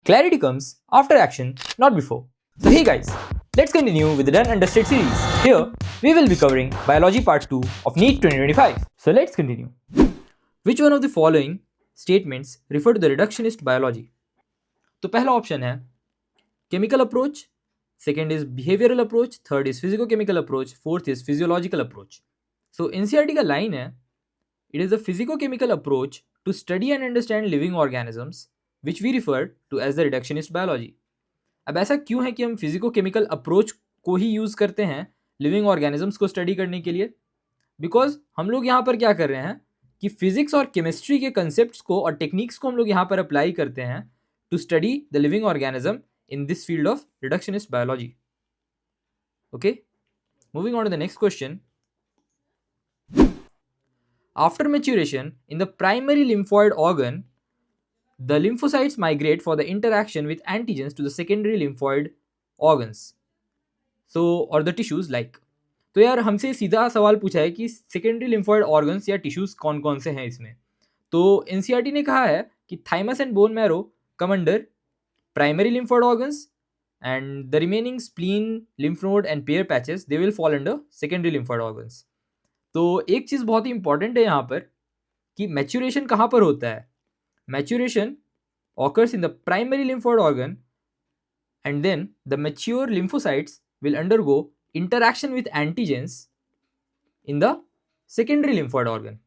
Clarity comes after action, not before. So hey guys, let's continue with the Done Understood series. Here, we will be covering Biology Part 2 of NEET 2025. So let's continue. Which one of the following statements refer to the reductionist biology? तो पहला option है chemical approach, second is behavioral approach, third is physico-chemical approach, fourth is physiological approach. So NCERT का line है, it is a physico-chemical approach to study and understand living organisms which we refer to as the reductionist biology. अब ऐसा क्यों है कि हम physico chemical approach को ही use करते हैं लिविंग ऑर्गेनिजम्स को स्टडी करने के लिए? बिकॉज हम लोग यहाँ पर क्या कर रहे हैं कि फिजिक्स और केमिस्ट्री के कंसेप्ट को और टेक्निक्स को हम लोग यहाँ पर अप्लाई करते हैं to study the living organism in this field of reductionist biology. Okay, moving on to the next question. After maturation in the primary lymphoid organ, the lymphocytes migrate for the interaction with antigens to the secondary lymphoid organs. So, or the tissues like. तो यार हमसे सीधा सवाल पूछा है कि secondary lymphoid organs या tissues कौन कौन से हैं इसमें. तो एनसीईआरटी ने कहा है कि thymus and bone marrow come under primary lymphoid organs and the remaining spleen, lymph node and Peyer's patches they will fall under secondary lymphoid organs. तो एक चीज़ बहुत ही इंपॉर्टेंट है यहाँ पर कि मैच्यूरेशन कहाँ पर होता है. Maturation occurs in the primary lymphoid organ and then the mature lymphocytes will undergo interaction with antigens in the secondary lymphoid organ.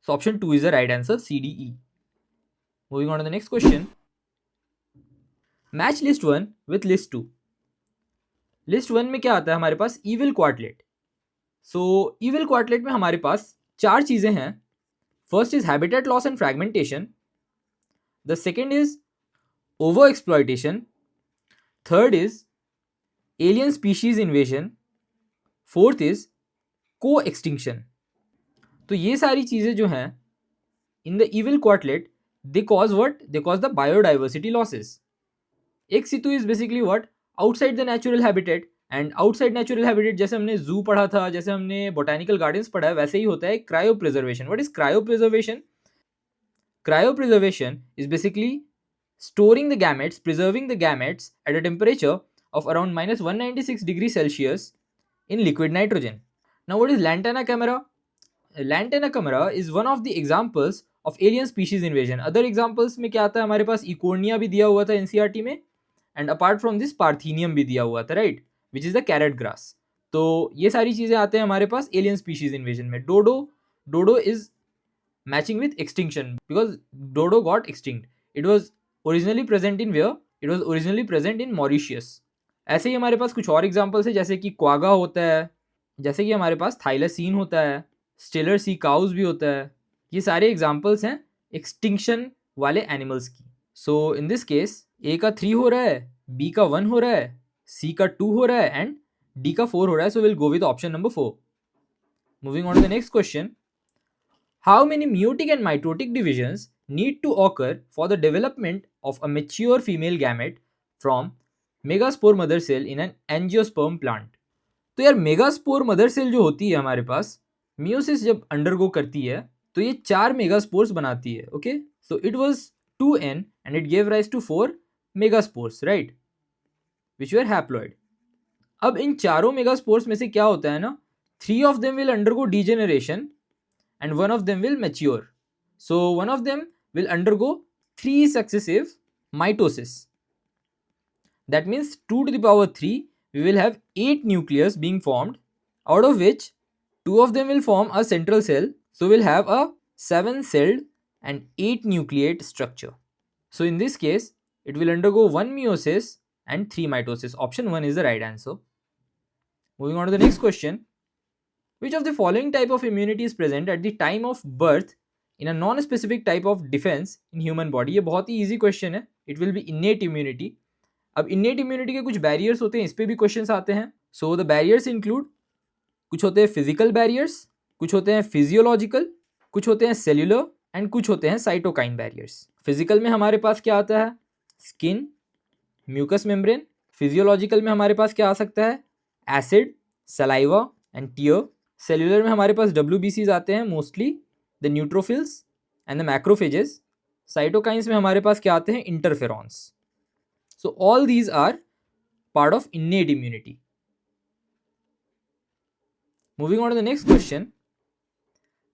So option 2 is the right answer, CDE. Moving on to the next question. Match list 1 with list 2. List 1 में क्या आता है हमारे पास? Evil क्वार्टलेट. सो evil क्वार्टलेट में हमारे पास 4 चीज़ें हैं. First is habitat loss and fragmentation, the second is over exploitation, third is alien species invasion, fourth is coextinction. तो ये सारी चीज़ें जो हैं in the evil quartet they cause what? They cause the biodiversity losses. Ex situ is basically what? Outside the natural habitat. And outside natural habitat जैसे हमने जू पढ़ा था, जैसे हमने बोटानिकल गार्डन्स पढ़ा है, वैसे ही होता है cryo preservation. What is cryo preservation? Cryo preservation is basically storing the gametes, preserving the gametes at a temperature of around minus 196 degrees Celsius in liquid nitrogen. Now what is Lantana camera? Lantana camera is one of the examples of alien species invasion. Other examples में क्या आता है हमारे पास? Eichhornia भी दिया हुआ था NCERT में, and apart from this parthenium भी दिया हुआ था, right, which is the carrot grass. तो ये सारी चीज़ें आते हैं हमारे पास एलियन स्पीशीज इन्वेजन में. Dodo is matching with extinction because dodo got extinct. It was originally present in where? It was originally present in Mauritius. ऐसे ही हमारे पास कुछ और एग्जाम्पल्स है, जैसे कि क्वागा होता है, जैसे कि हमारे पास थाइलासीन होता है, स्टेलर सी काउज भी होता है. ये सारे एग्जाम्पल्स हैं एक्सटिंक्शन वाले एनिमल्स की. सो इन दिस केस ए का 3 हो रहा है, बी का 1 हो रहा है, सी का 2 हो रहा है एंड डी का 4 हो रहा है. So will go with option number 4. Moving on to the next question. How many meiotic and mitotic divisions need to occur for the development of a mature female gamete from megaspore mother cell in an angiosperm plant? तो यार megaspore mother cell जो होती है हमारे पास, meiosis जब undergo करती है तो ये 4 मेगास्पोर्स बनाती है. Okay, so it was 2n and it gave rise to 4 megaspores, right, which were haploid. अब इन चारों मेगास्पोर्स में से क्या होता है ना, 3 of them will undergo degeneration and 1 of them will mature. So 1 of them will undergo 3 successive mitosis. That means 2 to the power 3, we will have 8 nucleus being formed, out of which 2 of them will form a central cell. So we'll have a 7-celled and 8 nucleate structure. So in this case, it will undergo 1 meiosis and 3 mitosis. Option 1 is the right answer. Moving on to the next question. Which of the following type of immunity is present at the time of birth in a non-specific type of defense in human body? ये बहुत ही easy question है. It will be innate immunity. अब innate immunity के कुछ barriers होते हैं, इस पे भी questions आते हैं. So the barriers include, कुछ होते हैं physical barriers, कुछ होते हैं physiological, कुछ होते हैं cellular एंड कुछ होते हैं cytokine barriers. फिजिकल में हमारे पास क्या आता है? Skin, mucus membrane. फिजियोलॉजिकल में हमारे पास क्या आ सकता है? Acid, saliva and tear. Cellular में हमारे पास WBCs आते हैं, mostly the neutrophils and the macrophages. Cytokines में हमारे पास क्या आते हैं, interferons. So all these are part of innate immunity. Moving on to the next question.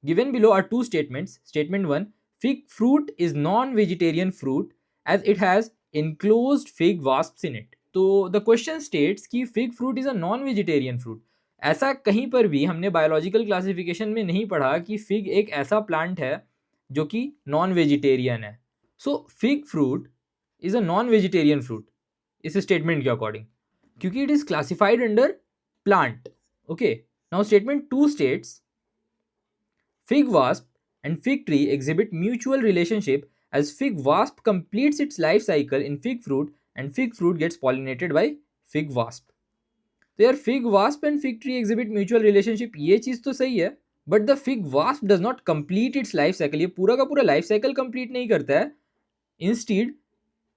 Given below are two statements. Statement 1, fig fruit is non-vegetarian fruit as it has enclosed fig wasps in it. तो the question states कि fig fruit is a non-vegetarian fruit. ऐसा कहीं पर भी हमने biological classification में नहीं पढ़ा कि फिग एक ऐसा प्लांट है जो कि नॉन वेजिटेरियन है. So fig fruit is a non vegetarian fruit इस स्टेटमेंट के अकॉर्डिंग, क्योंकि it is classified under plant. Okay, now statement 2 states fig wasp and fig tree exhibit mutual relationship as fig wasp completes its life cycle in fig fruit and fig fruit gets pollinated by fig wasp. तो यार fig wasp and fig tree exhibit mutual relationship, ये चीज़ तो सही है, but the fig wasp does not complete its life cycle. ये पूरा का पूरा life cycle complete नहीं करता है. Instead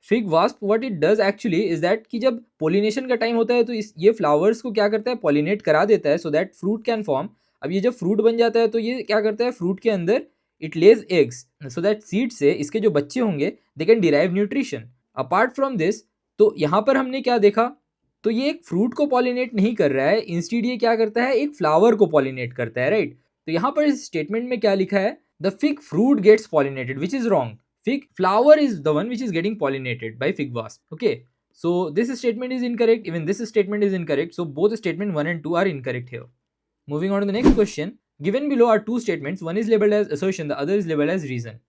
fig wasp what it does actually is that कि जब पोलिनेशन का टाइम होता है तो ये फ्लावर्स को क्या करता है, पॉलिनेट करा देता है so that fruit can form. अब ये जब फ्रूट बन जाता है तो ये क्या करता है, फ्रूट के अंदर it Lay's eggs so that seed से इसके जो बच्चे होंगे they can derive nutrition. Apart from this, तो यहाँ पर हमने क्या देखा, तो ये एक फ्रूट को पॉलिनेट नहीं कर रहा है, इंस्टीड ये क्या करता है, एक फ्लावर को पॉलिनेट करता है, राइट. तो यहाँ पर इस स्टेटमेंट में क्या लिखा है, the fig fruit gets pollinated, which is wrong. Fig flower is the one which is getting pollinated by fig wasp. Okay, so this statement is incorrect, even this statement is incorrect, so both statement 1 and 2 are incorrect here. Moving on to the next question. Given below are two statements, one is labeled as assertion, the other is labeled as reason.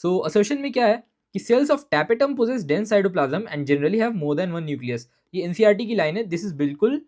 So assertion में क्या है कि cells of tapetum possess dense cytoplasm and generally have more than one nucleus. ये NCERT की line है, this is बिल्कुल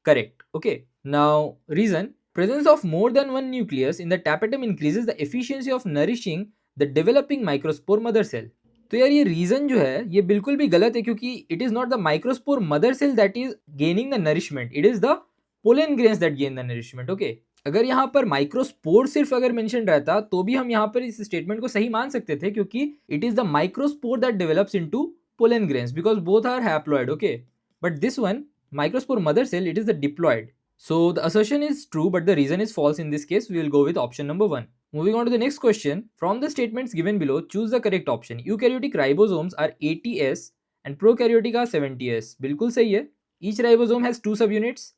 correct. Okay, now reason, presence of more than one nucleus in the tapetum increases the efficiency of nourishing the developing microspore mother cell. तो यार ये reason जो है ये बिल्कुल भी गलत है, क्योंकि it is not the microspore mother cell that is gaining the nourishment, it is the pollen grains that gain the nourishment. Okay, अगर यहाँ पर माइक्रोस्पोर सिर्फ अगर मेंशन रहता तो भी हम यहाँ पर इस स्टेटमेंट को सही मान सकते थे, क्योंकि it is the microspore that develops into pollen grains because both are haploid. Okay, but this one microspore mother cell it is the diploid. So the assertion is true, but the reason is false. In this case, we will go with option number 1. Moving on to the next question. From the statements given below, choose the correct option. Eukaryotic ribosomes are 80S and prokaryotic are 70S. बिल्कुल सही है. Each ribosome has 2 subunits.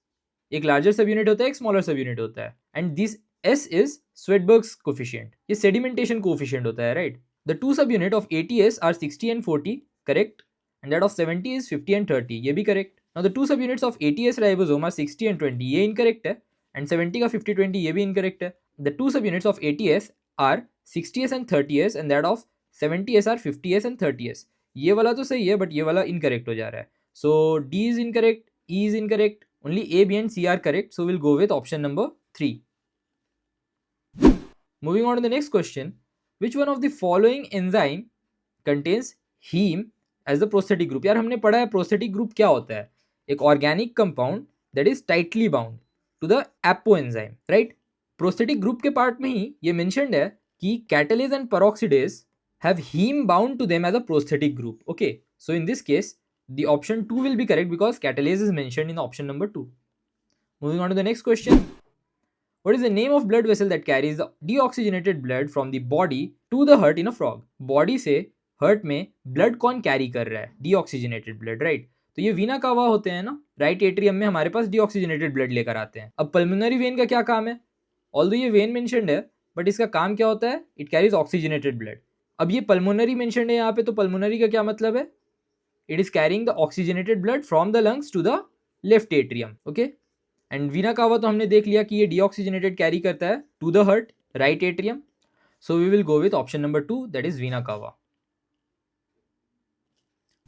एक larger subunit होता है, एक smaller subunit होता है. And this S is Swedberg's coefficient. ये sedimentation coefficient होता है, right? The 2 subunit of 80S are 60 and 40, correct? And that of 70 is 50 and 30. ये भी correct. Now the 2 subunits of 80S ribosome are 60 and 20. ये incorrect है. And 70 का 50-20 ये भी incorrect है. The 2 subunits of 80S are 60S and 30S and that of 70S are 50S and 30S. ये वाला तो सही है, but ये वाला incorrect हो जा रहा है. So D is incorrect, E is incorrect. Only A, B and C are correct. So we'll go with option number 3. Moving on to the next question. Which one of the following enzyme contains heme as the prosthetic group? यार हमने पढ़ा है prosthetic group क्या होता है, एक organic compound that is tightly bound to the apo enzyme, right. Prosthetic group के part में ही ये मेंशन्ड है कि catalase and peroxidase have heme bound to them as a prosthetic group. Okay, so in this case the option 2 will be correct because catalase is mentioned in option number 2. Moving on to the next question. What is the name of blood vessel that carries the deoxygenated blood from the body to the heart in a frog? Body से hurt में blood कौन carry कर रहा है, deoxygenated blood, right. तो ये वीना कावा होते हैं ना, राइट एट्रियम में हमारे पास डीऑक्सीजनेटेड ब्लड लेकर आते हैं. अब पल्मोनरी वेन का क्या काम है, ऑल्दो ये वेन मेंशन्ड है बट इसका काम क्या होता है, इट कैरीज ऑक्सीजनेटेड ब्लड. अब ये पल्मोनरी मेंशन्ड है यहाँ पे, तो पल्मोनरी का क्या मतलब है, it is carrying the oxygenated blood from the lungs to the left atrium. Okay, and vena cava तो हमने देख लिया कि ये डीऑक्सीजनेटेड कैरी करता है to the heart, right atrium. So we will go with option number 2 that is vena cava.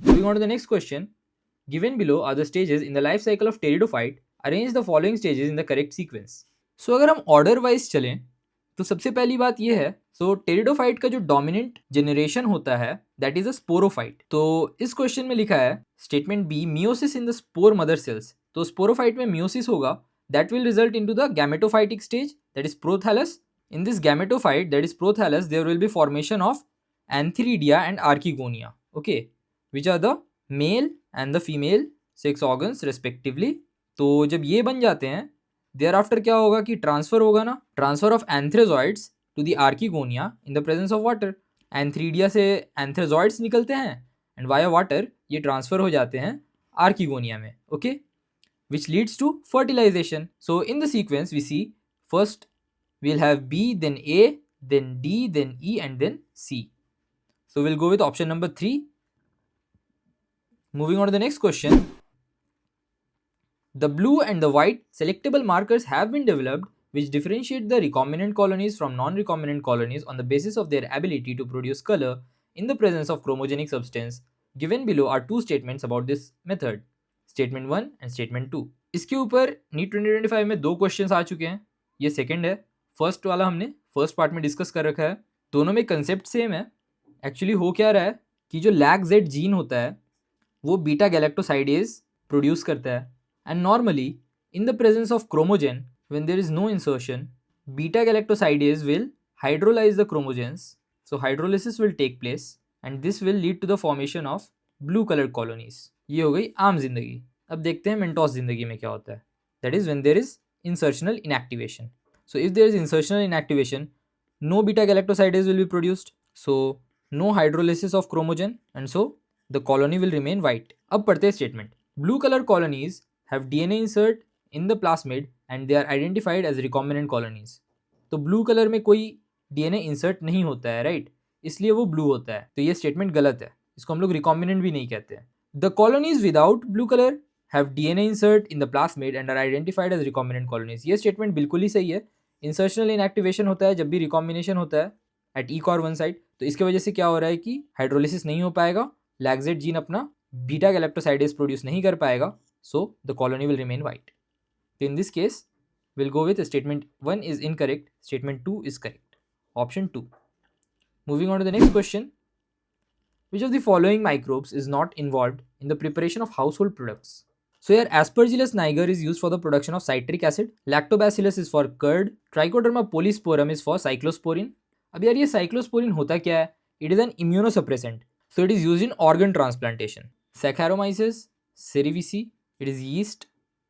Moving on to the next question. Given below are the stages in the life cycle of pteridophyte. Arrange the following stages in the correct sequence. So अगर हम order wise चलें तो सबसे पहली बात यह है, सो pteridophyte का जो डोमिनेंट जनरेशन होता है दैट इज अ स्पोरोफाइट. तो इस क्वेश्चन में लिखा है statement B, meiosis in the spore mother cells. तो स्पोरोफाइट में मियोसिस होगा, that will result into the gametophytic stage that is prothallus. In this gametophyte that is prothallus there will be formation of antheridia and archegonia. Okay, which are the male and the female sex organs respectively. तो जब ये बन जाते हैं there after क्या होगा कि transfer होगा ना, transfer of antherozoids to the archegonia in the presence of water. Antheridia से एंथ्रोजॉइड्स निकलते हैं एंड वाया वाटर ये ट्रांसफर हो जाते हैं आर्किगोनिया में, okay, which leads to fertilization. So in the sequence we see first we'll have B, then A, then D, then E, and then C. So we'll go with option number 3. Moving on to the next question. The blue and the white selectable markers have been developed which differentiate the recombinant colonies from non-recombinant colonies on the basis of their ability to produce color in the presence of chromogenic substance. Given below are two statements about this method. Statement 1 and statement 2. इसके ऊपर NEET 2025 में 2 questions आ चुके हैं. ये second है. First वाला हमने first part में डिस्कस कर रखा है. दोनों में कंसेप्ट सेम है. एक्चुअली हो क्या रहा है कि जो लैग-जेड जीन होता है वो बीटा गैलेक्टोसाइडेज प्रोड्यूस करता है and normally in the presence of chromogen when there is no insertion beta galactosidase will hydrolyse the chromogens. So hydrolysis will take place and this will lead to the formation of blue coloured colonies. ये हो गई आम जिंदगी. अब देखते हैं Mentos जिंदगी में क्या होता है. That is when there is insertional inactivation. So if there is insertional inactivation no beta galactosidase will be produced, so no hydrolysis of chromogen and so the colony will remain white. अब पढ़ते हैं statement. Blue colour colonies have DNA insert in the plasmid and they are identified as recombinant colonies. तो blue colour में कोई DNA insert नहीं होता है, right, इसलिए वो ब्लू होता है. तो ये स्टेटमेंट गलत है. इसको हम लोग रिकॉम्बिनेंट भी नहीं कहते हैं. The colonies without blue color have DNA insert in the plasmid and are identified as recombinant colonies. ये स्टेटमेंट बिल्कुल ही सही है. इंसर्शनल इनएक्टिवेशन होता है जब भी रिकॉम्बिनेशन होता है एट ECOR वन साइड. तो इसके वजह से क्या हो रहा है कि हाइड्रोलिसिस नहीं हो पाएगा, लैग-जेड जीन अपना बीटा गैलेक्टोसाइडेज प्रोड्यूस नहीं कर पाएगा, so the colony will remain white. तो in this case will go with statement 1 is incorrect, statement 2 is correct, option 2. Moving on to the next question. Which of the following microbes is not involved in the preparation of household products? So here Aspergillus niger is used for the production of citric acid, Lactobacillus is for curd, Trichoderma polysporum is for cyclosporin. अब यार ये cyclosporin होता क्या है? It is an immunosuppressant. So it is used in organ transplantation. Saccharomyces cerevisiae, it is yeast.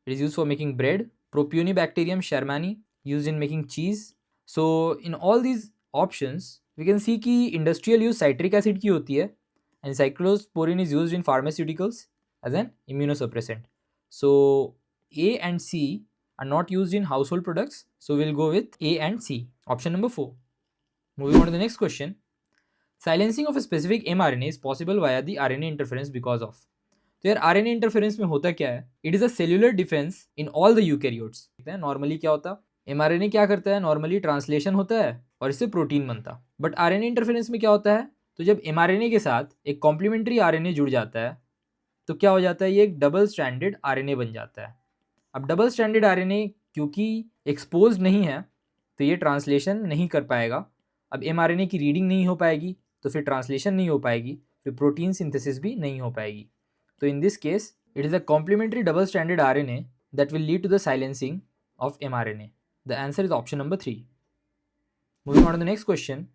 It is used for making bread. Propionibacterium shermani used in making cheese. So in all these options we can see कि industrial use citric acid की होती है and cyclosporin is used in pharmaceuticals as an immunosuppressant. So A and C are not used in household products, so we'll go with A and C, option number 4. Moving on to the next question. Silencing of a specific mRNA is possible via the RNA interference because of. तो यार RNA interference में होता क्या है? It is a cellular defense in all the eukaryotes. Normally क्या होता है? mRNA क्या करता है? नॉर्मली ट्रांसलेशन होता है और इससे प्रोटीन बनता. बट RNA इंटरफेरेंस में क्या होता है? तो जब mRNA के साथ एक कॉम्प्लीमेंट्री RNA जुड़ जाता है तो क्या हो जाता है? ये एक डबल स्ट्रैंडेड RNA बन जाता है. अब डबल स्ट्रैंडेड RNA क्योंकि एक्सपोज नहीं है तो ये ट्रांसलेशन नहीं कर पाएगा. अब mRNA की रीडिंग नहीं हो पाएगी तो फिर ट्रांसलेशन नहीं हो पाएगी, फिर प्रोटीन सिंथेसिस भी नहीं हो पाएगी. तो in this case it is a complementary double stranded RNA that will lead to the silencing of mRNA. The answer is option number 3. Moving on to the next question.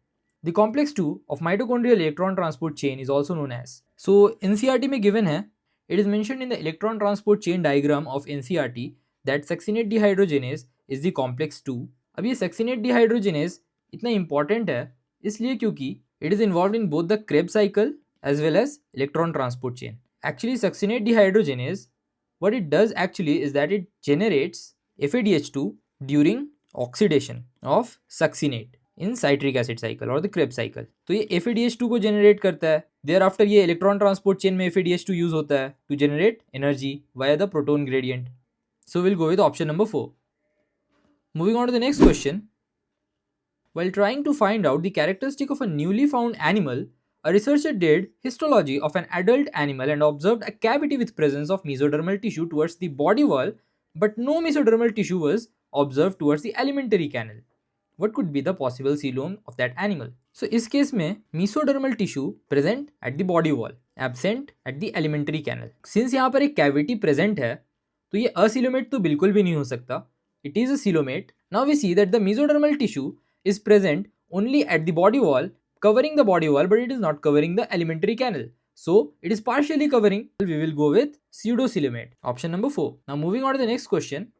The complex 2 of mitochondrial electron transport chain is also known as. So NCERT में given है, it is mentioned in the electron transport chain diagram of NCERT that succinate dehydrogenase is the complex 2. अब ये succinate dehydrogenase इतना important है इसलिए क्योंकि it is involved in both the Krebs cycle as well as electron transport chain. Actually succinate dehydrogenase, what it does actually is that it generates FADH2 during oxidation of succinate in citric acid cycle और the Krebs cycle. तो ये FADH2 को generate करता है. Thereafter ये electron transport chain में FADH2 use होता है to generate energy via the proton gradient. So will go with option number 4. Moving on to the next question. While trying to find out the characteristic of a newly found animal, a researcher did histology of an adult animal and observed a cavity with presence of mesodermal tissue towards the body wall, but no mesodermal tissue was observed towards the alimentary canal. What could be the possible coelom of that animal? So इस case में mesodermal tissue present at the body wall, absent at the alimentary canal. Since यहाँ पर एक cavity present है, तो ये acoelomate तो बिल्कुल भी नहीं हो सकता. It is a coelomate. Now we see that the mesodermal tissue is present only at the body wall, covering the body wall, but it is not covering the alimentary canal. So it is partially covering. We will go with pseudocoelomate. Option number 4. Now moving on to the next question.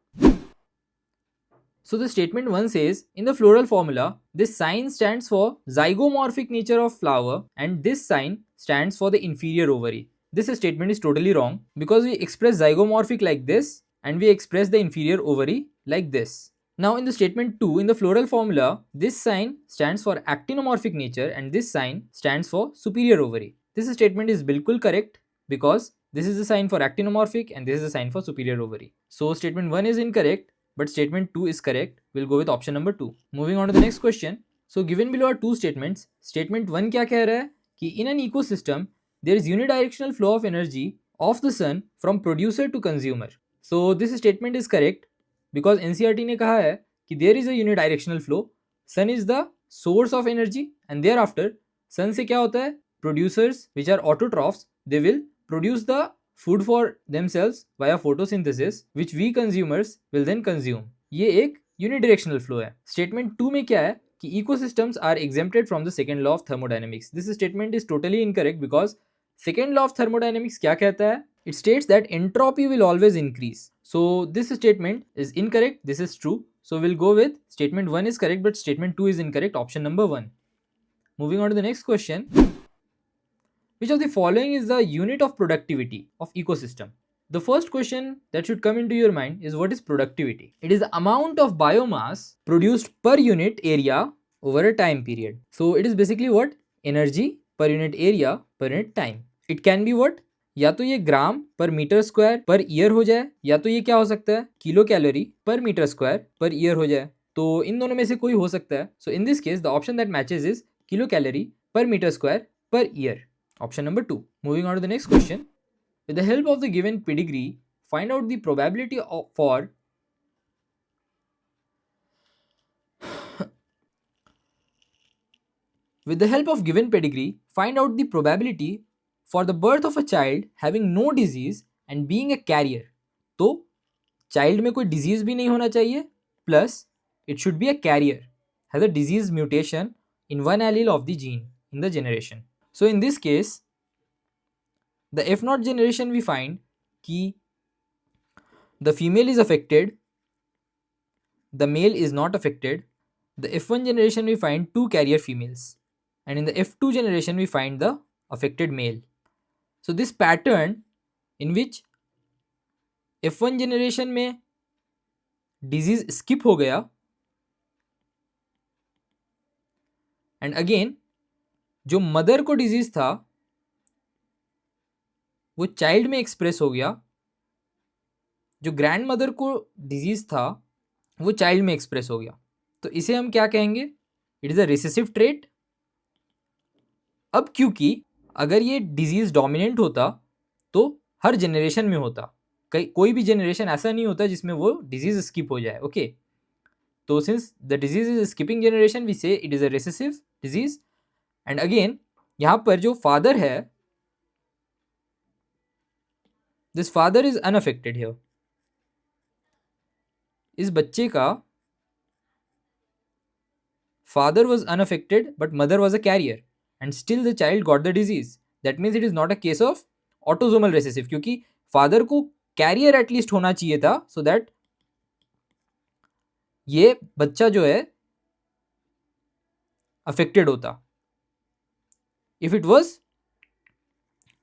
So the statement 1 says, in the floral formula, this sign stands for zygomorphic nature of flower and this sign stands for the inferior ovary. This statement is totally wrong because we express zygomorphic like this and we express the inferior ovary like this. Now in the statement 2, in the floral formula, this sign stands for actinomorphic nature and this sign stands for superior ovary. This statement is bilkul correct because this is the sign for actinomorphic and this is the sign for superior ovary. So statement 1 is incorrect, but statement 2 is correct. We'll go with option number 2. Moving on to the next question. So given below are two statements. Statement 1 क्या कह रहा है कि in an ecosystem there is unidirectional flow of energy of the sun from producer to consumer. So this statement is correct because NCERT ने कहा है कि there is a unidirectional flow. Sun is the source of energy and thereafter sun से क्या होता है, producers which are autotrophs they will produce the food for themselves via photosynthesis which we consumers will then consume. ये एक unidirectional flow है. Statement 2 में क्या है कि ecosystems are exempted from the second law of thermodynamics. This statement is totally incorrect because second law of thermodynamics क्या कहता है? It states that entropy will always increase. So this statement is incorrect. This is true. So we'll go with statement 1 is correct but statement 2 is incorrect. Option number 1. Moving on to the next question. Which of the following is the unit of productivity of ecosystem? The first question that should come into your mind is what is productivity? It is the amount of biomass produced per unit area over a time period. So it is basically what? Energy per unit area per unit time. It can be what? या तो ये ग्राम पर metre square per year हो जाए या तो ये क्या हो सकता है kilo calorie per metre square per year हो जाए. तो इन दोनों में से कोई हो सकता है. So in this case the option that matches is kilocalorie per metre square per year. Option number 2. Moving on to the next question. With the help of the given pedigree, find out the probability for with the help of given pedigree, find out the probability for the birth of a child having no disease and being a carrier. तो child में कोई disease भी नहीं होना चाहिए plus it should be a carrier, has a disease mutation in one allele of the gene in the generation. So in this case, the F0 generation we find कि the female is affected, the male is not affected. The F1 generation we find two carrier females and in the F2 generation we find the affected male. So this pattern in which F1 generation में disease skip हो गया and again जो mother को disease था वो child में express हो गया, जो ग्रैंड मदर को डिजीज था वो चाइल्ड में एक्सप्रेस हो गया. तो इसे हम क्या कहेंगे? It is a recessive trait. अब क्योंकि अगर ये डिजीज डोमिनेंट होता तो हर जनरेशन में होता, कोई भी जनरेशन ऐसा नहीं होता जिसमें वो डिजीज स्किप हो जाए. ओके, तो since the disease is skipping generation we say it is a recessive disease. And again यहां पर जो फादर है, this father is unaffected here. इस बच्चे का father was unaffected but mother was a carrier and still the child got the disease. That means it is not a case of autosomal recessive क्योंकि father को carrier at least होना चाहिए था so that ये बच्चा जो है अफेक्टेड होता if it was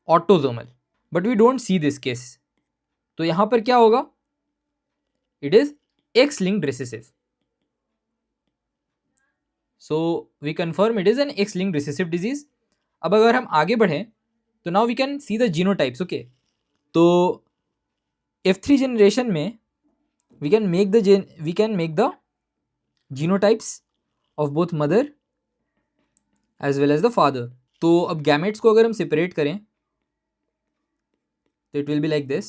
autosomal, but we don't see this case. तो यहां पर क्या होगा? It is X-linked recessive. So we confirm it is an X-linked recessive disease. अब अगर हम आगे बढ़ें तो now we can see the genotypes. Okay, तो F3 generation में we can make the genotypes of both mother as well as the father. तो अब गैमेट्स को अगर हम सेपरेट करें तो it will be like this.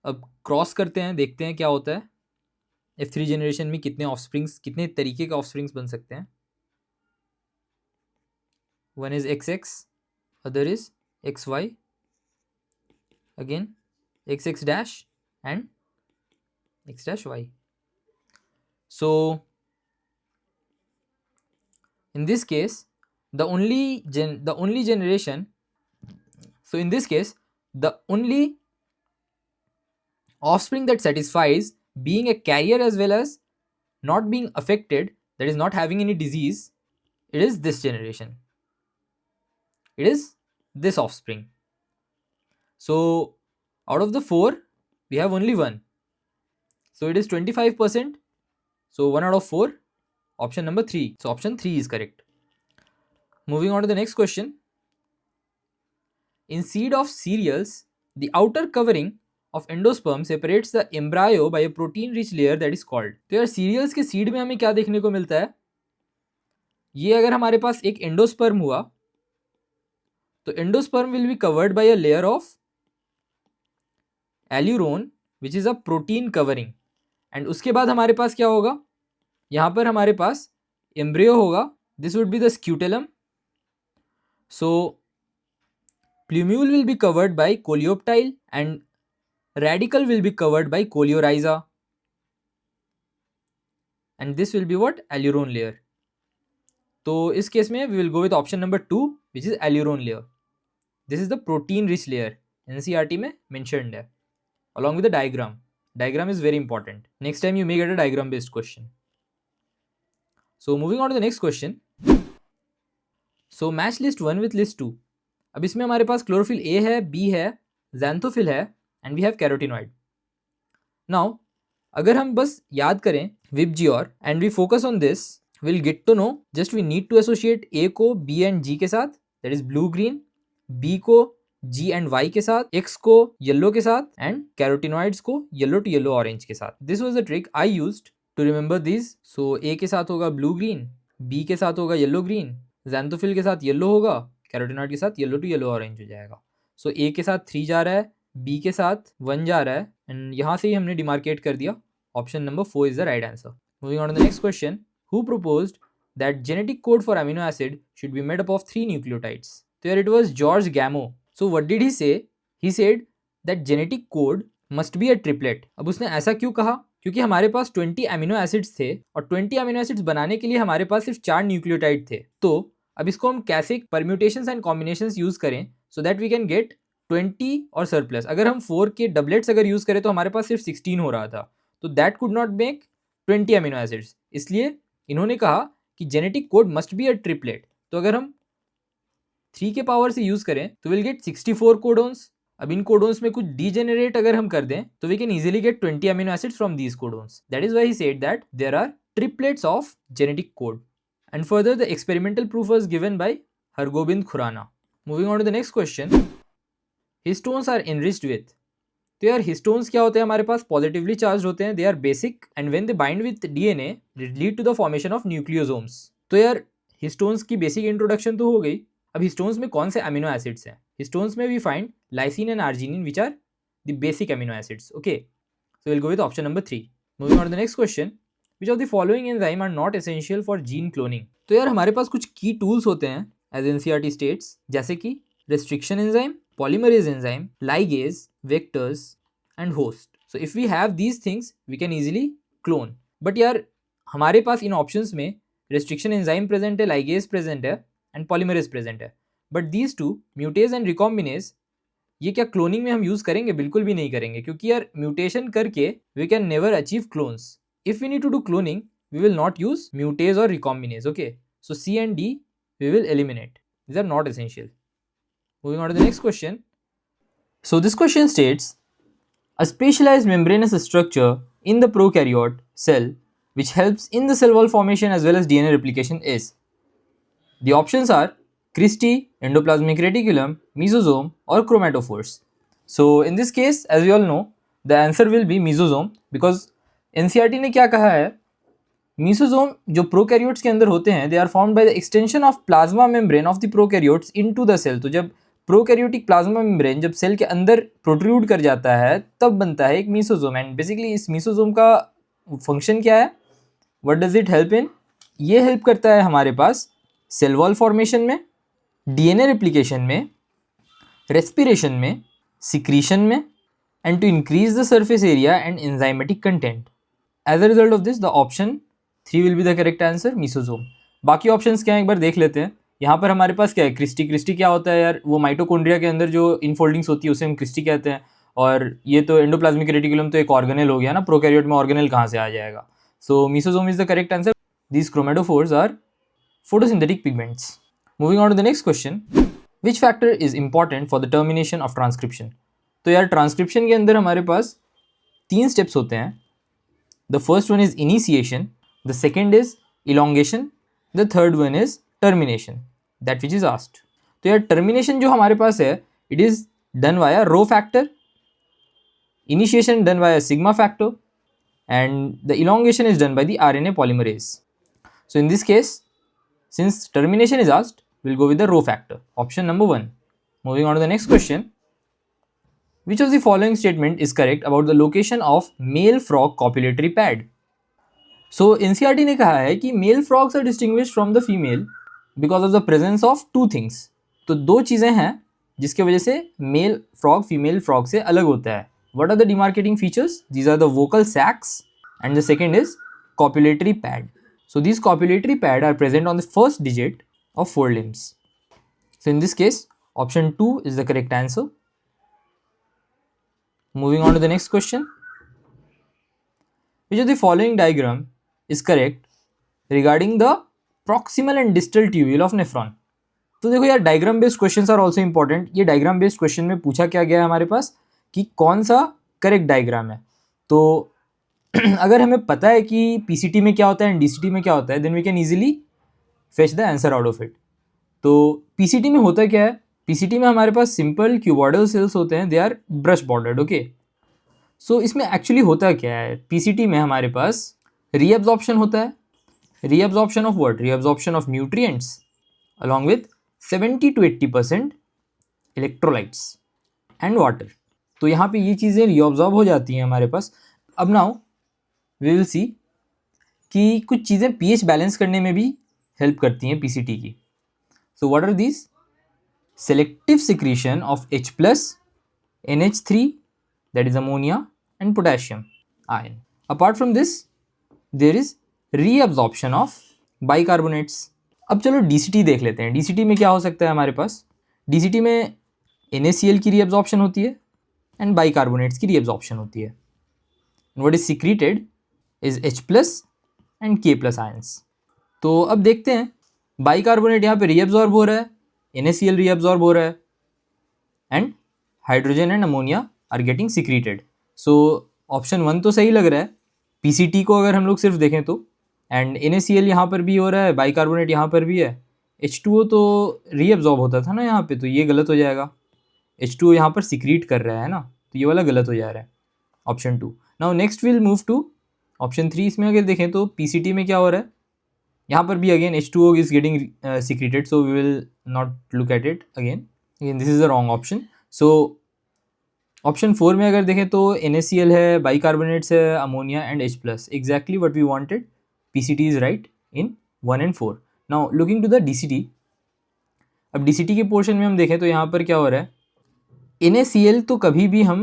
अब क्रॉस करते हैं, देखते हैं क्या होता है. F3 जनरेशन में कितने ऑफस्प्रिंग्स, कितने तरीके के ऑफस्प्रिंग्स बन सकते हैं. One is XX, other is XY, again XX dash and X dash Y. So in this case the only generation, so in this case the only offspring that satisfies being a carrier as well as not being affected, that is not having any disease, it is this generation, it is this offspring. So out of the 4 we have only 1, so it is 25%. So 1 out of 4, option number 3. So option 3 is correct. Moving on to the next question. In seed of cereals, the outer covering of endosperm separates the embryo by a protein rich layer that is called. तो यार serials के seed में हमें क्या देखने को मिलता है, ये अगर हमारे पास एक एंडोस्पर्म हुआ तो endosperm will be covered by a layer of aleurone which is a protein covering, and उसके बाद हमारे पास क्या होगा, यहाँ पर हमारे पास एम्ब्रियो होगा, this would be the scutellum. So plumule will be covered by coleoptile and radicle will be covered by coleorhiza, and this will be what, aileron layer. तो इस केस में we will go with option number 2 which is aileron layer. This is the protein rich layer, NCERT में mentioned है along with the diagram. Diagram is very important. Next time you may get a diagram based question. So moving on to the next question. So match list 1 with list 2. अब इसमें हमारे पास chlorophyll A है, B है, xanthophyll है and we have carotenoid. Now अगर हम बस याद करें VIBGYOR and we focus on this, will get to know just we need to associate A को बी एंड जी के साथ, that is blue green, B को जी एंड वाई के साथ, एक्स को येलो के साथ एंड कैरोटिनॉइड्स को येलो टू येलो ऑरेंज के साथ. This was the trick I used to remember this. So A के साथ होगा ब्लू ग्रीन, बी के साथ होगा येलो ग्रीन, ज़ैंथोफिल के साथ येलो होगा, कैरोटिनॉइड के साथ येलो टू येलो ऑरेंज हो जाएगा. सो ए के साथ 3 जा रहा है, बी के साथ 1 जा रहा है, एंड यहाँ से ही हमने डिमार्केट कर दिया. Option number 4 is the right answer. Moving on to the next question. Who proposed that genetic code for amino acid should be made up of 3 nucleotides? तो यार it was George Gamow. So what did he say? He said that genetic code must be a triplet. अब उसने ऐसा क्यों कहा? क्योंकि हमारे पास 20 amino acids थे और 20 अमीनो एसिड्स बनाने के लिए हमारे पास सिर्फ 4 न्यूक्लियोटाइड थे. तो अब इसको हम कैसे परम्यूटेशंस एंड कॉम्बिनेशंस यूज करें so that we can get 20 और सरप्लस. अगर हम 4 के डबलेट्स अगर यूज करें तो हमारे पास सिर्फ 16 हो रहा था, तो that could not make 20 amino acids. इसलिए इन्होंने कहा कि genetic code must be a triplet. तो अगर हम 3 के पावर से यूज करें तो विल गेट 64 कोडोन्स. अब इन कोडोन्स में कुछ डीजेनरेट अगर हम कर दें तो we can easily get 20 amino acids from these codons. That is why he said that there are triplets of genetic code. And further, the experimental proof was given by Hargobind Khurana. Moving on to the next question. Histones are enriched with. तो यार histones क्या होते हैं हमारे पास? Positively charge होते हैं, they are basic and when they bind with DNA lead to the formation of nucleosomes. तो यार हिस्टोन्स की बेसिक इंट्रोडक्शन तो हो गई. अब हिस्टोन्स में कौन से अमीनो एसिड्स हैं? हिस्टोन्स में we find lysine and arginine which are the basic amino acids. Okay, so will go with option number 3. Moving on to the next question. Which of the following enzyme are not essential for gene cloning? तो यार हमारे पास कुछ की tools होते हैं as NCERT states, जैसे कि restriction enzyme, polymerase enzyme, ligase, vectors and host. So if we have these things, we can easily clone. But यार हमारे पास इन options में restriction enzyme present है, ligase present है and polymerase present है. But these two, mutase and recombinase, ये क्या cloning में हम यूज करेंगे? बिल्कुल भी नहीं करेंगे, क्योंकि यार म्यूटेशन करके we can never achieve clones. If we need to do cloning, we will not use mutase or recombinase. Okay, so C and D we will eliminate. These are not essential. Moving on to the next question. So this question states, a specialized membranous structure in the prokaryote cell which helps in the cell wall formation as well as DNA replication is. The options are cristae, endoplasmic reticulum, mesosome or chromatophores. So in this case, as we all know, the answer will be mesosome because NCERT ने क्या कहा है? Mesosome जो prokaryotes के अंदर होते हैं, they are formed by the extension of plasma membrane of the prokaryotes into the cell. तो जब प्रोकैरियोटिक प्लाज्मा मेम्ब्रेन जब सेल के अंदर प्रोट्रूड कर जाता है तब बनता है एक मीसोसोम. एंड बेसिकली इस मीसोसोम का फंक्शन क्या है? What does it help in? ये हेल्प करता है हमारे पास सेल वॉल फॉर्मेशन में, डीएनए रेप्लिकेशन में, रेस्पिरेशन में, सिक्रीशन में, and to increase the surface area and enzymatic content. As a result of this, the option 3 will be the correct answer, mesosome. बाकी options क्या है एक बार देख लेते हैं. यहाँ पर हमारे पास क्या है? क्रिस्टी. क्रिस्टी क्या होता है यार? वो माइटोकॉन्ड्रिया के अंदर जो इनफोल्डिंग्स होती है उसे हम क्रिस्टी कहते हैं. और ये तो एंडोप्लाज्मिक रेटिकुलम तो एक ऑर्गेनेल हो गया ना, प्रोकैरियोट में ऑर्गेनेल कहाँ से आ जाएगा? So mesosome is the correct answer. These chromatophores are photosynthetic pigments. Moving on to the next question. Which factor is important for the termination of transcription? तो यार ट्रांसक्रिप्शन के अंदर हमारे पास 3 स्टेप्स होते हैं. The first one is initiation, the second is elongation, the third one is termination, that which is asked. तो यार termination जो हमारे पास है, it is done via rho factor, initiation done via sigma factor, and the elongation is done by the RNA polymerase. So in this case, since termination is asked, we'll go with the rho factor, option number 1. Moving on to the next question. Which of the following statement is correct about the location of male frog copulatory pad? So NCERT ने कहा है कि male frogs are distinguished from the female because of the presence of two things. तो दो चीज़ें हैं जिसके वजह से male frog female frog से अलग होता है. What are the demarcating features? These are the vocal sacs and the second is copulatory pad. So these copulatory pad are present on the first digit of forelimbs. So in this case, option 2 is the correct answer. Moving on to the next question. Which of the following diagram is correct regarding the proximal and distal tubule of nephron? तो देखो यार, diagram based questions are also important. ये diagram based question में पूछा क्या गया है हमारे पास कि कौन सा करेक्ट डायग्राम है. तो अगर हमें पता है कि पीसीटी में क्या होता है एंड डीसीटी में क्या होता है, then we can easily fetch the answer out of it. तो पीसीटी में होता क्या है? पीसीटी में हमारे पास सिंपल क्यूबॉइडल सेल्स होते हैं, they are brush bordered. Okay, so इसमें एक्चुअली होता क्या है? पीसीटी में हमारे पास रीअब्जॉर्प्शन होता है. Reabsorption of what? Reabsorption of nutrients along with 70 to 80% electrolytes and water. तो यहाँ पे ये चीज़ें रीअब्जॉर्ब हो जाती हैं हमारे पास. अब नाउ वी विल सी कि कुछ चीज़ें पीएच बैलेंस करने में भी हेल्प करती हैं पीसीटी की. So what are these? Selective secretion of H+, NH3 that is ammonia and potassium ion. Apart from this there is reabsorption of bicarbonates. अब चलो डीसीटी देख लेते हैं. डीसीटी में क्या हो सकता है हमारे पास? डीसीटी में NaCl की रीअब्जॉर्प्शन होती है एंड बाइकार्बोनेट्स की रीअब्जॉर्प्शन होती है. What is secreted is H+ and K+ ions. तो अब देखते हैं, बाइकार्बोनेट यहाँ पे रीअब्जॉर्ब हो रहा है, NaCl रीअब्जॉर्ब हो रहा है and hydrogen and ammonia are getting secreted. So option 1 तो सही लग रहा है पीसीटी को अगर हम लोग सिर्फ देखें तो. एंड NaCl यहाँ पर भी हो रहा है, बाइकार्बोनेट यहाँ पर भी है. H2O तो रीअब्जॉर्ब होता था ना यहाँ पे, तो ये गलत हो जाएगा. H2O यहाँ पर सीक्रेट कर रहा है ना, तो ये वाला गलत हो जा रहा है, option 2. Now next will move to option 3. इसमें अगर देखें तो पीसीटी में क्या हो रहा है, यहाँ पर भी again H2O is getting secreted, so we will not look at it again this is the wrong option. So option 4 में अगर देखें तो NaCl है, बाइकार्बोनेट्स है, ammonia and H+. Exactly what we wanted. PCT is right in 1 and 4. Now looking to the DCT. अब DCT के portion में हम देखें तो यहाँ पर क्या हो रहा है, NaCl तो कभी भी हम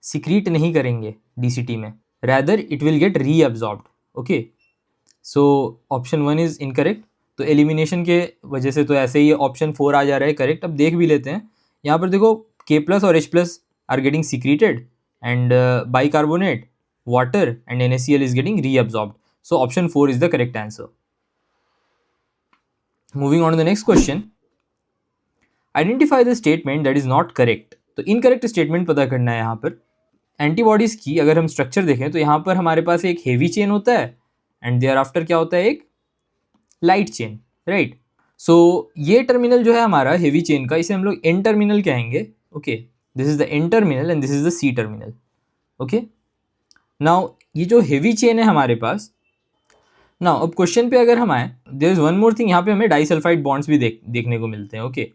सिक्रीट नहीं करेंगे DCT में, rather it will get reabsorbed. Okay, so option 1 is incorrect. तो एलिमिनेशन के वजह से तो ऐसे ही ऑप्शन 4 आ जा रहा है करेक्ट. अब देख भी लेते हैं, यहाँ पर देखो K+ और H+ are getting secreted and bicarbonate, water and NaCl is getting reabsorbed. So option 4 is the correct answer. Moving on to the next question. Identify the statement that is not correct. तो incorrect statement पता करना है यहाँ पर. Antibodies की अगर हम structure देखें तो यहाँ पर हमारे पास एक हेवी चेन होता है एंड देयर आफ्टर क्या होता है, एक लाइट चेन, राइट. सो ये टर्मिनल जो है हमारा हेवी चेन का, इसे हम लोग एन टर्मिनल कहेंगे. Okay, this is the N terminal and this is the C terminal. Okay, now ये जो हेवी चेन है हमारे पास, नाउ अब क्वेश्चन पे अगर हम आए, there is one more thing, यहाँ पे हमें डाइसल्फाइड बॉन्ड्स भी देखने को मिलते हैं. ओके,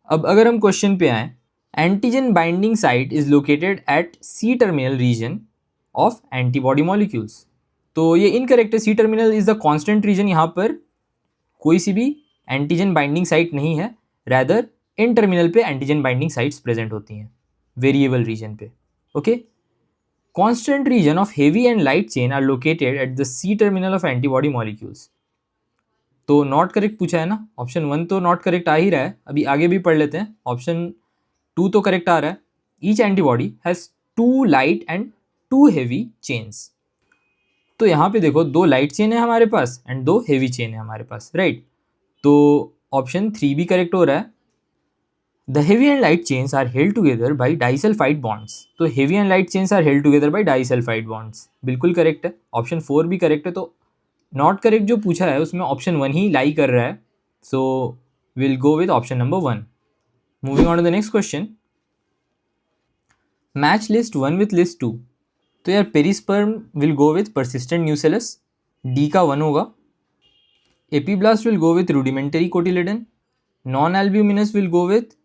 अब अगर हम क्वेश्चन पे आए, antigen binding site is located at C terminal region of antibody molecules. तो ये इनकरेक्ट है. C terminal is the constant region, यहाँ पर कोई सी भी एंटीजन बाइंडिंग साइट नहीं है, रैदर एन टर्मिनल पे एंटीजन बाइंडिंग साइट्स प्रेजेंट होती हैं वेरिएबल रीजन पे. Okay, constant region of heavy and light chain are located at the C terminal of antibody molecules. तो नॉट करेक्ट पूछा है ना, ऑप्शन 1 तो नॉट करेक्ट आ ही रहा है. अभी आगे भी पढ़ लेते हैं. ऑप्शन 2 तो करेक्ट आ रहा है. Each antibody has 2 light and 2 heavy chains. तो यहाँ पे देखो 2 लाइट चेन है हमारे पास एंड 2 हेवी चेन है हमारे पास, राइट। तो ऑप्शन 3 भी करेक्ट हो रहा है। The heavy and light chains are held together by disulphide bonds. तो heavy and light chains are held together by disulphide bonds, बिल्कुल करेक्ट है। ऑप्शन 4 भी करेक्ट है। तो नॉट करेक्ट जो पूछा है उसमें ऑप्शन 1 ही लाई कर रहा है, so will go with option number 1। Moving on to the next question, match list 1 with list 2। तो यार perisperm will go with persistent nucellus, D का 1 होगा। Epiblast will go with rudimentary cotyledon, non albuminous will go with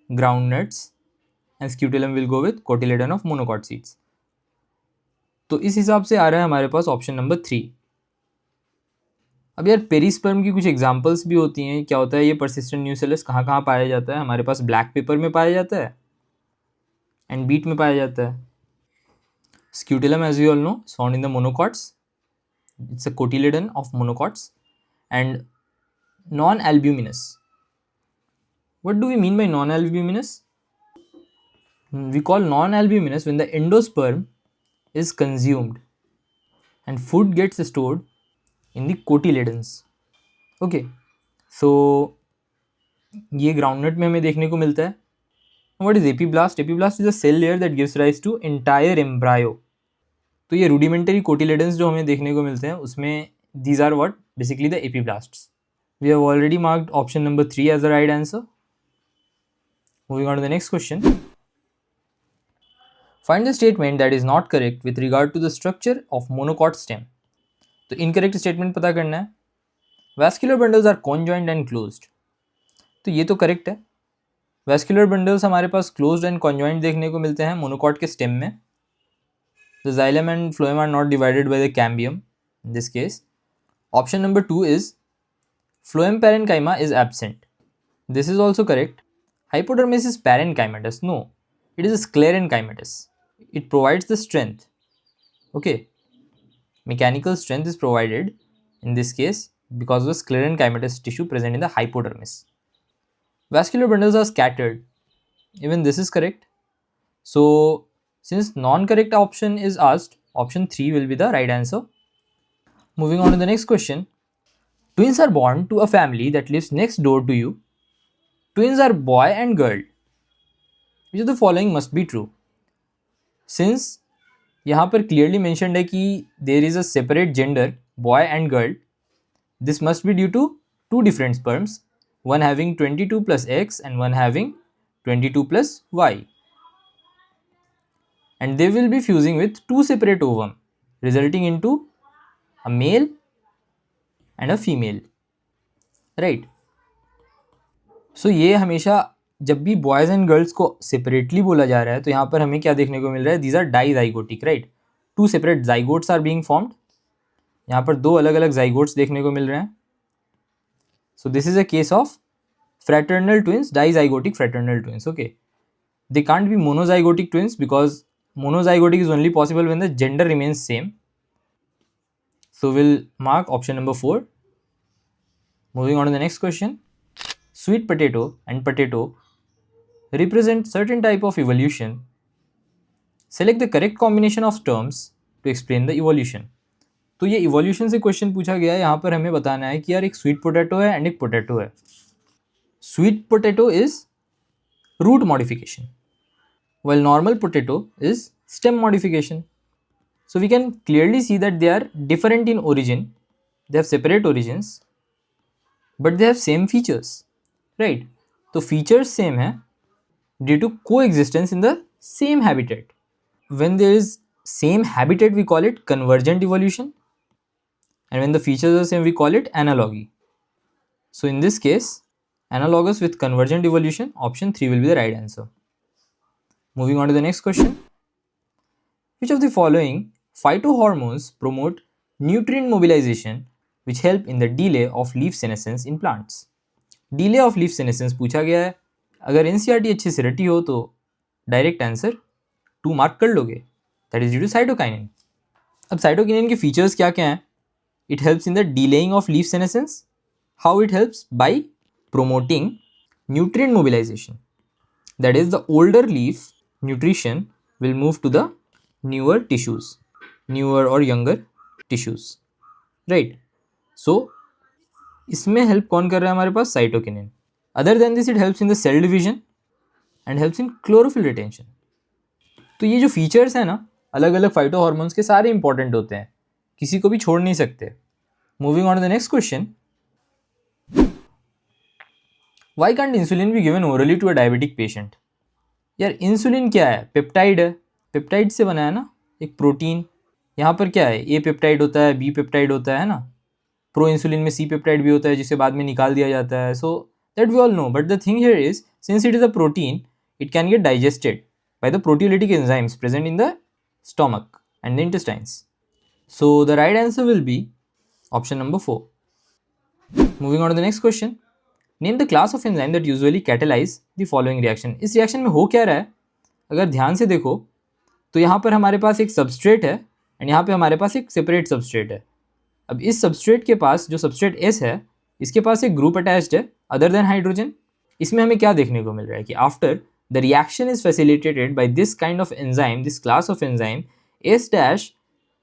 groundnuts and scutellum will go with cotyledon of monocot seeds। तो इस हिसाब से आ रहा है हमारे पास ऑप्शन नंबर 3। अब यार पेरिस्पर्म की कुछ एग्जांपल्स भी होती हैं। क्या होता है ये परसिस्टेंट न्यूसेलस कहाँ कहाँ पाया जाता है? हमारे पास ब्लैक पेपर में पाया जाता है एंड बीट में पाया जाता है। Scutellum as you all know is found in the monocots, it's a cotyledon of monocots. And non albuminous, what do we mean by non-albuminous? We call non-albuminous when the endosperm is consumed and food gets stored in the cotyledons। Okay, so ये groundnut में हमें देखने को मिलता है। What is epiblast? Epiblast is a cell layer that gives rise to entire embryo। तो ये rudimentary cotyledons जो हमें देखने को मिलते हैं उसमें these are what basically the epiblasts। We have already marked option number 3 as the right answer। Moving on to the next question. Find the statement that is not correct with regard to the structure of monocot stem। तो incorrect statement पता करना है। Vascular bundles are conjoined and closed। तो ये तो correct है। Vascular bundles हमारे पास closed and conjoined देखने को मिलते हैं monocot के stem में। The xylem and phloem are not divided by the cambium in this case। Option number 2 is phloem parenchyma is absent। This is also correct। Hypodermis is parenchymatous। No, it is a sclerenchymatous। It provides the strength। Okay, mechanical strength is provided in this case because of the sclerenchymatous tissue present in the hypodermis। Vascular bundles are scattered। Even this is correct। So, since non-correct option is asked, option 3 will be the right answer। Moving on to the next question. Twins are born to a family that lives next door to you। Twins are boy and girl। Which of the following must be true? Since यहाँ पर clearly mentioned है कि there is a separate gender boy and girl, this must be due to 2 different sperms, one having 22 plus X and one having 22 plus Y, and they will be fusing with 2 separate ovum resulting into a male and a female, right? सो ये हमेशा जब भी boys and girls को separately बोला जा रहा है तो यहाँ पर हमें क्या देखने को मिल रहा है? These are dizygotic, right. 2 separate zygotes are being formed. यहाँ पर 2 अलग अलग जाइगोट्स देखने को मिल रहे हैं। So this is a case of fraternal twins, dizygotic fraternal twins. Okay, they can't be monozygotic twins because monozygotic is only possible when the gender remains same. So will mark option number 4। Moving on to the next question. Sweet potato and potato represent certain type of evolution। Select the correct combination of terms to explain the evolution। तो ये evolution से question पूछा गया है। यहाँ पर हमें बताना है कि यार एक स्वीट पोटैटो है एंड एक पोटैटो है। Sweet potato is root modification while normal potato is stem modification। So we can clearly see that they are different in origin, they have separate origins but they have same features, right? तो features same है due to coexistence in the same habitat. When there is same habitat we call it convergent evolution and when the features are same we call it analogy. So in this case analogous with convergent evolution, option 3 will be the right answer. Moving on to the next question. Which of the following phytohormones promote nutrient mobilization which help in the delay of leaf senescence in plants। Delay of leaf senescence पूछा गया है। अगर NCERT अच्छे से रटी हो तो direct answer 2 mark कर लोगे। That is due to cytokinin. अब साइटोकाइनिन के फीचर्स क्या क्या हैं? It helps in the delaying of leaf senescence. How it helps? By promoting nutrient mobilization, that is the older leaf nutrition will move to the newer tissues, newer or younger tissues, right? So इसमें help कौन कर रहा है हमारे पास? Cytokinin. Other than this it helps in the cell division and helps in chlorophyll retention. तो ये जो फीचर्स हैं ना अलग अलग फाइटो हार्मोन्स के, सारे इंपॉर्टेंट होते हैं, किसी को भी छोड़ नहीं सकते. Moving on to the next question. Why can't insulin be given orally to a diabetic patient? यार इंसुलिन क्या है? पेप्टाइड है, पेप्टाइड से बना है ना एक प्रोटीन. यहाँ पर क्या है? ए पेप्टाइड होता है, बी पेप्टाइड होता है ना. प्रो इंसुलिन में सी पेप्टाइड भी होता है जिसे बाद में निकाल दिया जाता है. So that we all know, but the thing here is since it is a protein it can get digested by the proteolytic enzymes present in the stomach and the intestines. So the right answer will be option number 4. Moving on to the next question. Name the class of enzyme that usually catalyze the following reaction. इस reaction में हो क्या रहा है? अगर ध्यान से देखो तो यहाँ पर हमारे पास एक सबस्ट्रेट है एंड यहाँ पे हमारे पास एक सेपरेट सबस्ट्रेट है. अब इस सबस्ट्रेट के पास जो सबस्ट्रेट S है इसके पास एक ग्रुप अटैच्ड है अदर देन हाइड्रोजन. इसमें हमें क्या देखने को मिल रहा है कि after the reaction is facilitated by this kind of enzyme, this class of enzyme, S dash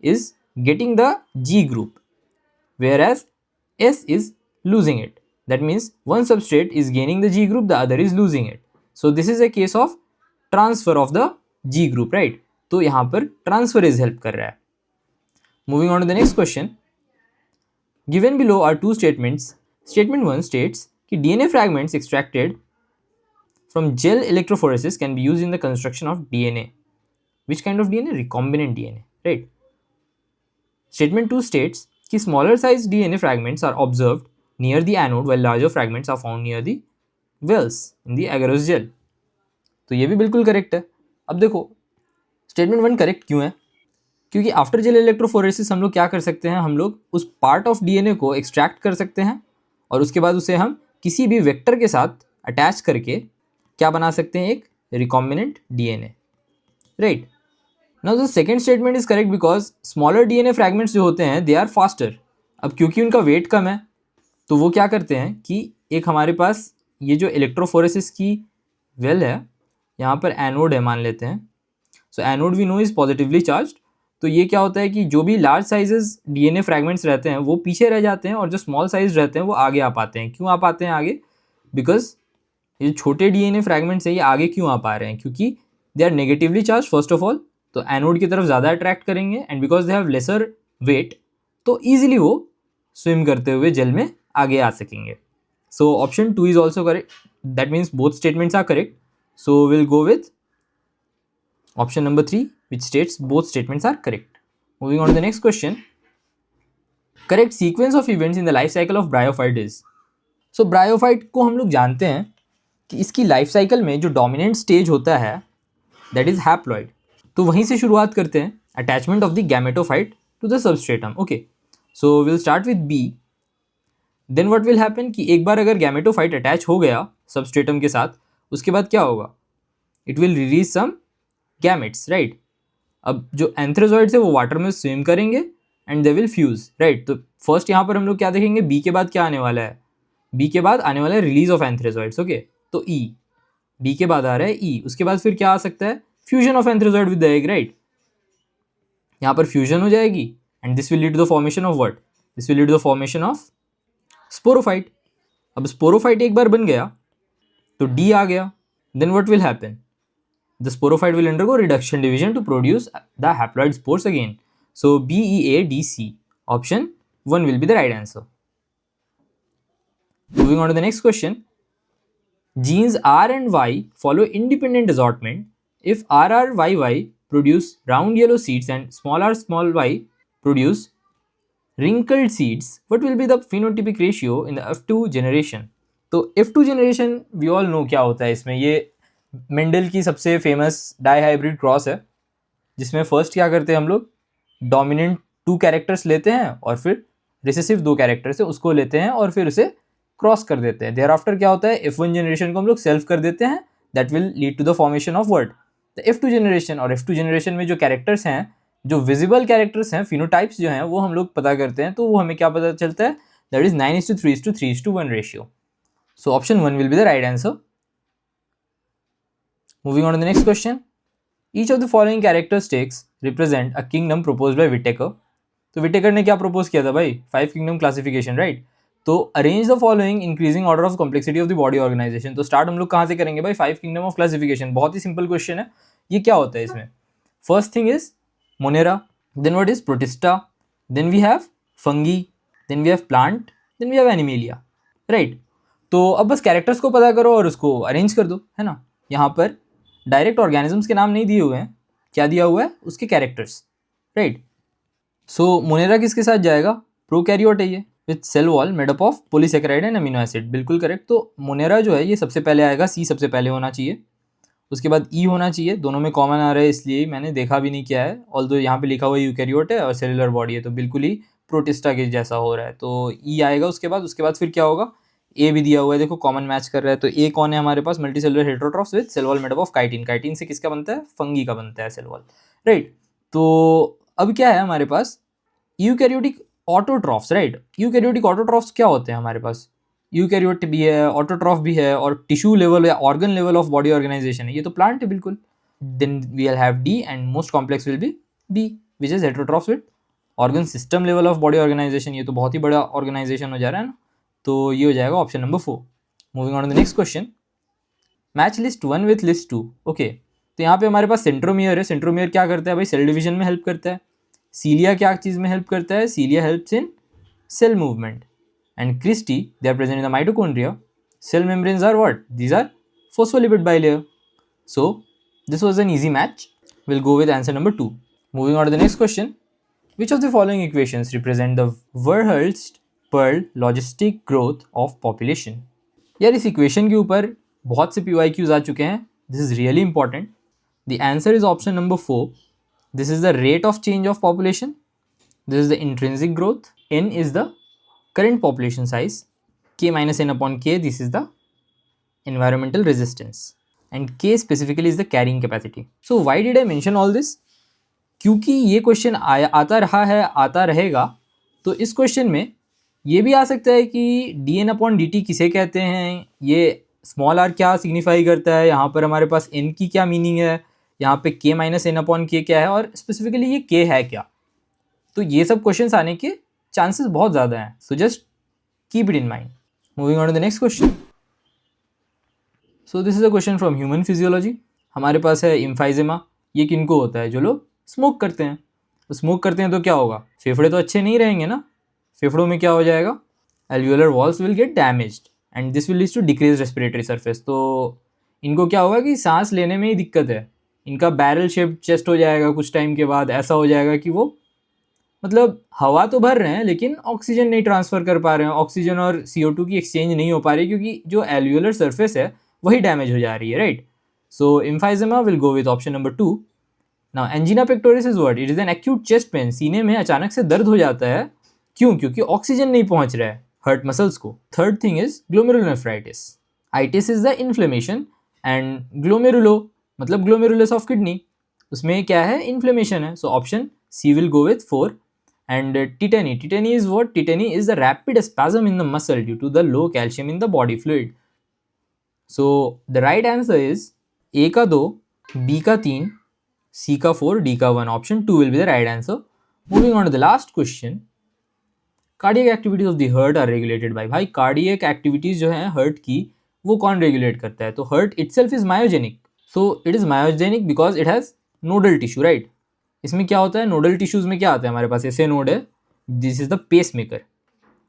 is getting the G group, whereas S is losing it. That means one substrate is gaining the G group, the other is losing it. So this is a case of transfer of the G group, right? तो यहाँ पर transferase help कर रहा है. Moving on to the next question. Given below are two statements. Statement 1 states कि DNA fragments extracted from gel electrophoresis can be used in the construction of DNA. Which kind of DNA? Recombinant DNA, right? Statement 2 states कि smaller size DNA fragments are observed near the anode while larger fragments are found near the wells in the agarose gel. तो ये भी बिल्कुल correct है. अब देखो statement 1 correct क्यों है? क्योंकि आफ्टर जेल इलेक्ट्रोफोरेसिस हम लोग क्या कर सकते हैं, हम लोग उस पार्ट ऑफ डीएनए को एक्सट्रैक्ट कर सकते हैं और उसके बाद उसे हम किसी भी वेक्टर के साथ अटैच करके क्या बना सकते हैं? एक recombinant DNA, right? Now the second statement is correct because smaller DNA fragments जो होते हैं they are faster. अब क्योंकि उनका वेट कम है तो वो क्या करते हैं कि एक हमारे पास ये जो इलेक्ट्रोफोरेसिस की वेल है यहाँ पर एनोड है मान लेते हैं. So anode we know is positively charge. तो ये क्या होता है कि जो भी लार्ज साइजेस डीएनए फ्रैगमेंट्स रहते हैं वो पीछे रह जाते हैं और जो स्मॉल साइज रहते हैं वो आगे आ पाते हैं. क्यों आ पाते हैं आगे? बिकॉज ये छोटे डीएनए फ्रैगमेंट्स है ये आगे क्यों आ पा रहे हैं? क्योंकि they are negatively charge first of all, तो एनोड की तरफ ज़्यादा अट्रैक्ट करेंगे and because they have lesser weight तो ईजिली वो स्विम करते हुए जेल में आगे आ सकेंगे. So option 2 is also correct. That means both statements are correct. So will go with option number 3 which states both statements are correct. Moving on the next question. Correct sequence of events in the life cycle of bryophyte is. So bryophyte को हम लोग जानते हैं कि इसकी life cycle में जो dominant stage होता है दैट इज हैप्लॉइड. तो वहीं से शुरुआत करते हैं. Attachment of the gametophyte to the substratum. Okay, so will start with B. Then what will happen कि एक बार अगर गैमेटोफाइट अटैच हो गया सबस्ट्रेटम के साथ उसके बाद क्या होगा? It will release some gametes, right? अब जो एंथ्रोजॉइड्स है वो वाटर में स्विम करेंगे and they will fuse, right? तो फर्स्ट यहाँ पर हम लोग क्या देखेंगे? बी के बाद क्या आने वाला है? बी के बाद आने वाला है रिलीज ऑफ एंथ्रोजॉइड्स. ओके, तो ई बी के बाद आ रहा है ई. उसके बाद फिर क्या आ सकता है? Fusion of antherozoid with the egg, right? यहाँ पर फ्यूजन हो जाएगी and this will lead to the formation of what? This will lead to the formation of sporophyte. अब स्पोरोफाइट एक बार बन गया तो डी आ गया. Then what will happen? The sporophyte will undergo reduction division to produce the haploid spores again. So BEADC option 1 will be the right answer. Moving on to the next question. Genes R and Y follow independent assortment. If RRYY produce round yellow seeds and small y produce wrinkled seeds, what will be the phenotypic ratio in the F2 generation? तो F2 generation we all know क्या होता है इसमें. ये Mendel की सबसे famous dihybrid cross है जिसमें फर्स्ट क्या करते हैं हम लोग? डोमिनेंट 2 कैरेक्टर्स लेते हैं और फिर रिसेसिव 2 कैरेक्टर्स है उसको लेते हैं और फिर उसे क्रॉस कर देते हैं. देयर आफ्टर क्या होता है? F1 जनरेशन को हम लोग सेल्फ कर देते हैं. That will lead to the formation of word the F2 generation. और F2 जनरेशन में जो कैरेक्टर्स हैं, जो विजिबल कैरेक्टर्स हैं, फिनोटाइप्स जो हैं वो हम लोग पता करते हैं. तो वो हमें क्या पता चलता है? That is 9:3:3:1 ratio. So option 1 will be the right answer. Moving on to the next question. Each of the following characteristics represent a kingdom proposed by Whittaker. तो विटेकर ने क्या प्रपोज किया था भाई? 5 किंगडम क्लासिफिकेशन, राइट? तो arrange the following increasing order of complexity of the body organisation. तो start हम लोग कहाँ से करेंगे भाई? 5 किंगडम ऑफ क्लासिफिकेशन। बहुत ही सिंपल क्वेश्चन है। ये क्या होता है इसमें? First thing is Monera, then what is Protista, then we have Fungi, then we have plant, then we have Animalia, right? तो अब बस कैरेक्टर्स को पता करो और उसको अरेंज कर दो, है ना? यहाँ पर डायरेक्ट ऑर्गेनिजम्स के नाम नहीं दिए हुए हैं, क्या दिया हुआ है? उसके कैरेक्टर्स, राइट? सो मोनेरा किसके साथ जाएगा? प्रोकैरियोट है ये, with cell wall made up of polysaccharide and amino acid. बिल्कुल करेक्ट। तो मोनेरा जो है ये सबसे पहले आएगा, सी सबसे पहले होना चाहिए, उसके बाद ई होना चाहिए। दोनों में कॉमन आ रहा है इसलिए मैंने देखा भी नहीं क्या है, ऑल्दो यहाँ पे लिखा हुआ यूकैरियोट है और सेलुलर बॉडी है, तो बिल्कुल ही प्रोटिस्टा के जैसा हो रहा है। तो ई आएगा उसके बाद फिर क्या होगा? ए भी दिया हुआ है, देखो कॉमन मैच कर रहा है। तो ए कौन है हमारे पास? Multicellular heterotrophs with cell wall made up of chitin. Chitin से किसका बनता है? फंगी का बनता है सेल वॉल, राइट? तो अब क्या है हमारे पास? Eukaryotic autotrophs, right? Eukaryotic autotrophs क्या होते हैं हमारे पास? यूकैरियोट भी है, ऑटोट्रॉफ भी है, और टिश्यू लेवल या organ level of body organisation है, ये तो प्लांट है बिल्कुल। Then we will have D and most complex will be B, which is heterotrophs with organ system level of body organisation. ये तो बहुत ही बड़ा ऑर्गेनाइजेशन हो जा रहा है ना, तो ये हो जाएगा option number 4। Moving on to the next question, match list 1 with list 2। Okay, तो यहाँ पे हमारे पास सेंट्रोमियर है। सेंट्रोमियर क्या करता है भाई? सेल डिवीजन में हेल्प करता है। सीलिया क्या चीज़ में हेल्प करता है? Cilia helps in cell movement. And cristae, they are present in the mitochondria. Cell membranes are what? These are phospholipid bilayer. So this was an easy match. We'll go with answer number 2. Moving on to the next question, which of the following equations represent the Verhulst-Pearl logistic growth of population? यार इस equation के ऊपर बहुत से PYQs आ चुके हैं. This is really important. The answer is option number 4. This is the rate of change of population. This is the intrinsic growth. N is the current population size. K minus N upon K, this is the environmental resistance. And K specifically is the carrying capacity. So why did I mention all this? क्योंकि ये question आता रहा है, आता रहेगा. तो इस question में ये भी आ सकता है कि dn अपॉन dt किसे कहते हैं, ये स्मॉल r क्या सिग्निफाई करता है, यहाँ पर हमारे पास n की क्या मीनिंग है, यहाँ पे k माइनस एन अपॉन के क्या है, और स्पेसिफिकली ये k है क्या. तो ये सब क्वेश्चंस आने के चांसेस बहुत ज़्यादा हैं. So just keep it in mind. Moving on to the next question. So this is a question from human physiology. हमारे पास है एम्फाइजेमा. ये किनको होता है? जो लोग स्मोक करते हैं. तो स्मोक करते हैं तो क्या होगा? फेफड़े तो अच्छे नहीं रहेंगे ना. फेफड़ों में क्या हो जाएगा? Alveolar walls will get damaged and this will lead to decrease respiratory surface. तो इनको क्या होगा कि सांस लेने में ही दिक्कत है. इनका बैरल शेप्ड चेस्ट हो जाएगा कुछ टाइम के बाद. ऐसा हो जाएगा कि वो मतलब हवा तो भर रहे हैं लेकिन ऑक्सीजन नहीं ट्रांसफ़र कर पा रहे हैं. ऑक्सीजन और CO2 की एक्सचेंज नहीं हो पा रही क्योंकि जो एल्वियोलर सरफेस है वही डैमेज हो जा रही है, right. So emphysema will go with option number 2. Now angina pectoris is what? It is an acute chest pain. सीने में अचानक से दर्द हो जाता है. क्यों? क्योंकि ऑक्सीजन नहीं पहुंच रहा है हर्ट मसल्स को. Third thing is glomerulonephritis. Itis is the inflammation and glomerulo मतलब ग्लोमेरुलस ऑफ किडनी, उसमें क्या है? इन्फ्लेमेशन है. So option C will go with 4. And tetany. Tetany is what? Tetany is the rapid spasm in the muscle due to the low calcium in the body fluid. So the right answer is A का 2, B का 3, C का 4, D का 1. Option 2 will be the right answer. Moving on to the last question. Cardiac activities of the heart are regulated by. भाई cardiac activities जो हैं heart की वो कौन regulate करता है? तो heart itself is myogenic. So it is myogenic because it has nodal tissue, right? इसमें क्या होता है? नोडल टिश्यूज में क्या आता है हमारे पास? ऐसे नोड है. This is the pacemaker.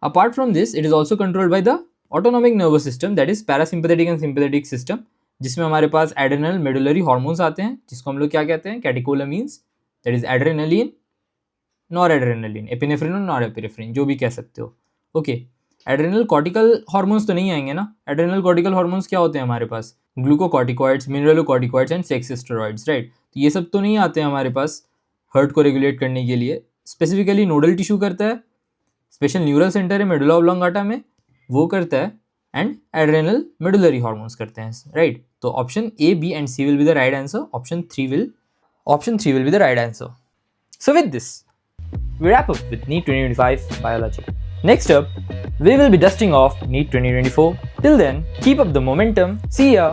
Apart from this it is also controlled by the autonomic nervous system, that is parasympathetic and sympathetic system, जिसमें हमारे पास एड्रेनल मेडुलरी हार्मोन्स आते हैं जिसको हम लोग क्या कहते हैं? Catecholamines. That is adrenaline, nor adrenaline, epinephrine और नॉर एपिनेफ्रिन, जो भी कह सकते हो. ओके, एड्रेनल कॉर्टिकल हार्मोन्स तो नहीं आएंगे ना. एड्रेनल कॉर्टिकल हार्मोन्स क्या होते हैं हमारे पास? Glucocorticoids, mineralocorticoids and sex steroids, right. तो ये सब तो नहीं आते हैं हमारे पास हर्ट को रेगुलेट करने के लिए. स्पेसिफिकली नोडल टिश्यू करता है, स्पेशल न्यूरल सेंटर है मेडुला ऑब्लोंगाटा में, वो करता है, एंड एड्रेनल मेडुलरी हार्मोन्स करते हैं, राइट. तो option A, B and C will be the right answer. Option 3 will be the right answer. So with this we wrap up with NEET 2025 biology. Next up, we will be dusting off NEET 2024. Till then, keep up the momentum. See ya.